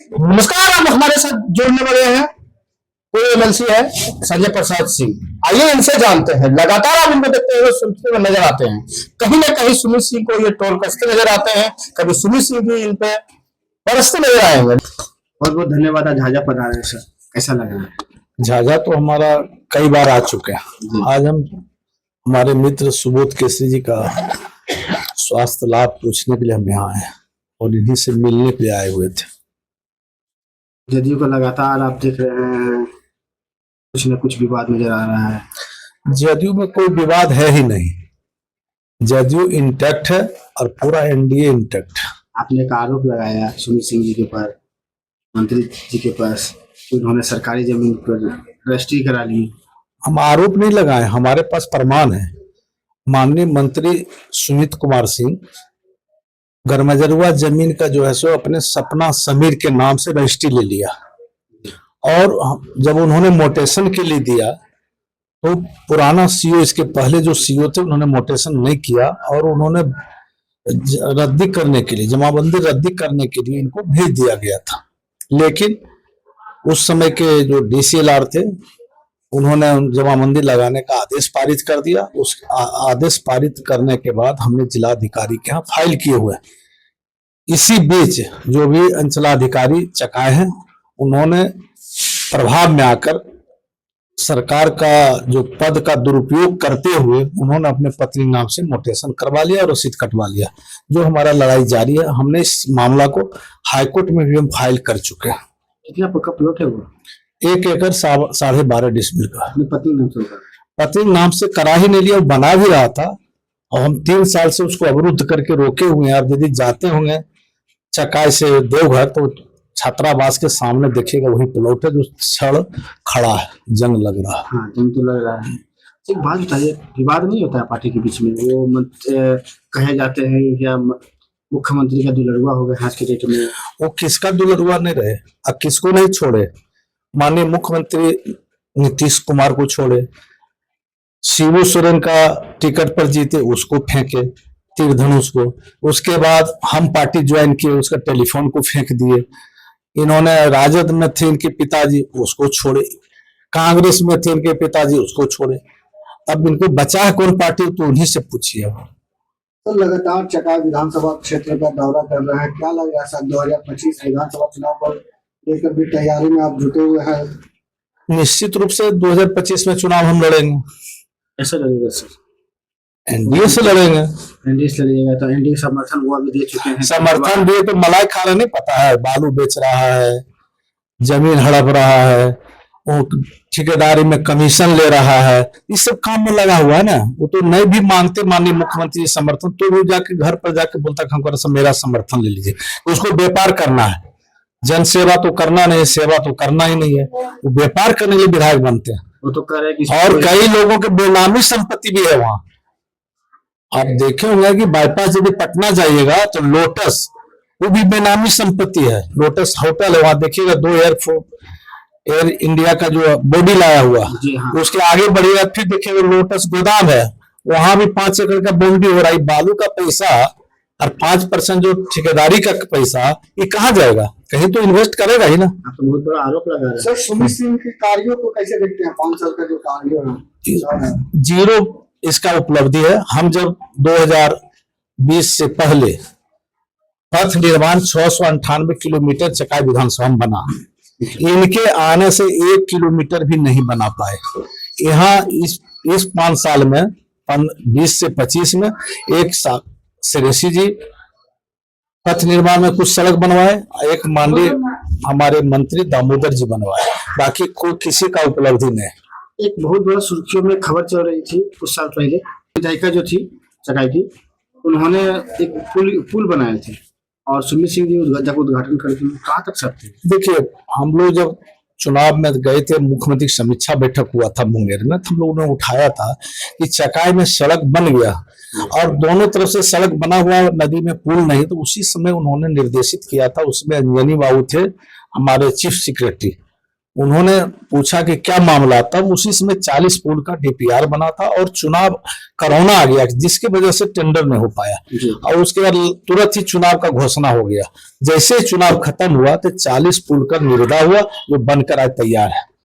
नमस्कार। आप हमारे साथ जुड़ने वाले हैं कोई एमएलसी है संजय प्रसाद सिंह। आइए इनसे जानते हैं। लगातार आप इनको देखते हुए सुनते हुए नजर आते हैं, कहीं ना कहीं सुमित सिंह को ये टोल कसते नजर आते हैं, कभी सुमित सिंह भी इन पे बरसते नजर आएंगे। बहुत बहुत धन्यवाद। आज झाझा पधारे सर, कैसा लगा? झाझा तो हमारा कई बार आ चुके हैं। आज हम हमारे मित्र सुबोध केसरी जी का स्वास्थ्य लाभ पूछने के लिए हम यहाँ आए और इन्हीं से मिलने के लिए आए हुए थे। जदयू को लगातार आप देख रहे हैं, कुछ न कुछ विवाद नजर आ रहा है। जदयू में कोई विवाद है ही नहीं, जदयू इंटैक्ट है और पूरा एनडीए इंटैक्ट है। आपने एक आरोप लगाया सुमित सिंह जी के पर, मंत्री जी के पास, उन्होंने सरकारी जमीन पर रजिस्ट्री करा ली। हम आरोप नहीं लगाए, हमारे पास प्रमाण है। माननीय मंत्री सुमित कुमार सिंह गरमजरुआ जमीन का जो है सो अपने सपना समीर के नाम से रजिस्ट्री ले लिया और जब उन्होंने मोटेशन के लिए दिया तो पुराना सीओ, इसके पहले जो सीओ थे, उन्होंने मोटेशन नहीं किया और उन्होंने रद्दी करने के लिए, जमाबंदी रद्दी करने के लिए इनको भेज दिया गया था। लेकिन उस समय के जो डीसीएलआर थे उन्होंने जमाबंदी लगाने का आदेश पारित कर दिया। उस आदेश पारित करने के बाद हमने जिलाधिकारी के यहाँ फाइल किए हुए। इसी बीच जो भी अंचलाधिकारी चकाए हैं उन्होंने प्रभाव में आकर सरकार का जो पद का दुरुपयोग करते हुए उन्होंने अपने पत्नी नाम से मोटेशन करवा लिया और रसीद कटवा लिया। जो हमारा लड़ाई जारी है, हमने इस मामला को हाईकोर्ट में भी हम फाइल कर चुके हैं। कितना पक्का प्लॉट है वो? 1 एकड़ 12.5 डिसमिल का। अपनी पत्नी नाम से? पत्नी नाम से करा ही नहीं लिया, वो बना भी रहा था और हम 3 साल से उसको अवरुद्ध करके रोके हुए हैं। आप यदि जाते होंगे चकाई से देवघर तो छात्रावास के सामने देखिएगा वही प्लॉट है जो छड़ खड़ा है, जंग लग रहा है। हाँ, जंग तो लग रहा है। एक बात बताइए, विवाद नहीं होता है पार्टी के बीच में? वो कहे जाते हैं क्या मुख्यमंत्री का दुलड़ुआ हो गया आज के डेट में? वो किसका दुलड़ुआ नहीं रहे, अब किसको नहीं छोड़े। माननीय मुख्यमंत्री नीतीश कुमार को छोड़े, शिबू सोरेन का टिकट पर जीते उसको फेंके तीर धनुष को, उसके बाद हम पार्टी ज्वाइन किए उसका टेलीफोन को फेंक दिए। इन्होंने राजद में थे इनके पिताजी, उसको छोड़े, कांग्रेस में थे इनके पिताजी, उसको छोड़े। अब इनको बचा है कौन पार्टी, तो उन्हीं से पूछिए। तो लगातार चकाई विधानसभा क्षेत्र का दौरा कर रहे हैं, क्या लग रहा है 2025 विधानसभा चुनाव पर लेकर भी तैयारी में आप जुटे हुए हैं? निश्चित रूप से 2025 में चुनाव हम लड़ेंगे। ऐसा लगेगा सर? एनडीए से लड़ेंगे। एनडीए से लड़ेगा तो एनडीए समर्थन वो भी दे चुके हैं। समर्थन दिए तो मलाई खा रहे, नहीं पता है, बालू बेच रहा है, जमीन हड़प रहा है, वो ठेकेदारी में कमीशन ले रहा है, इस सब काम में लगा हुआ है ना। वो तो नहीं भी मांगते माननीय मुख्यमंत्री समर्थन, तो वो जाके घर पर जाके बोलता हमको मेरा समर्थन ले लीजिए। उसको व्यापार करना है, जन सेवा तो करना नहीं, सेवा तो करना ही नहीं है, वो व्यापार करने के लिए विधायक बनते हैं। वो तो कर रहे और कई लोगों के बेनामी संपत्ति भी है वहां। आप देखे होंगे कि बाईपास यदि पटना जाइएगा तो लोटस, वो भी बेनामी संपत्ति है। लोटस होटल है, वहां देखिएगा 2 एयर इंडिया का जो बॉडी लाया हुआ, हाँ। उसके आगे बढ़िएगा फिर देखिएगा लोटस गोदाम है, वहां भी 5 एकड़ का बाउंड्री हो रहा है। बालू का पैसा और 5% जो ठेकेदारी का पैसा, ये कहाँ जाएगा? कहीं तो इन्वेस्ट करेगा ही ना। आप तो बहुत बड़ा आरोप लगा रहे हैं। सर, सुमित सिंह के कार्यों को कैसे देखते हैं? 5 साल का जो कार्य है, जीरो इसका उपलब्धि है। हम जब 2020 से पहले पथ निर्माण 698 किलोमीटर चकाई विधानसभा में बना, इनके आने से 1 किलोमीटर भी नहीं बना पाए। यहाँ इस 5 साल में 20 से 25 में एक श्रेयसी जी पथ निर्माण में कुछ सड़क बनवाए, एक माननीय हमारे मंत्री दामोदर जी बनवाए, बाकी कोई किसी का उपलब्धि नहीं। एक बहुत बड़ा सुर्खियों में खबर चल रही थी कुछ साल पहले, विधायिका जो थी चकाई की, उन्होंने एक पुल बनाए थे और सुमित सिंह जी जब उद्घाटन करके कहाँ तक सकते? देखिए, हम लोग जब चुनाव में गए थे, मुख्यमंत्री समीक्षा बैठक हुआ था मुंगेर में, हम लोगों ने उठाया था कि चकाई में सड़क बन गया और दोनों तरफ से सड़क बना हुआ, नदी में पुल नहीं, तो उसी समय उन्होंने निर्देशित किया था। उसमें अंजनी बाबू थे हमारे चीफ सेक्रेटरी, उन्होंने पूछा कि क्या मामला, तब उसी समय 40 पुल का डीपीआर बना था और चुनाव कोरोना आ गया जिसकी वजह से टेंडर नहीं हो पाया और उसके बाद तुरंत ही चुनाव का घोषणा हो गया। जैसे चुनाव खत्म हुआ तो 40 पुल का निर्माण हुआ जो बनकर आज तैयार है।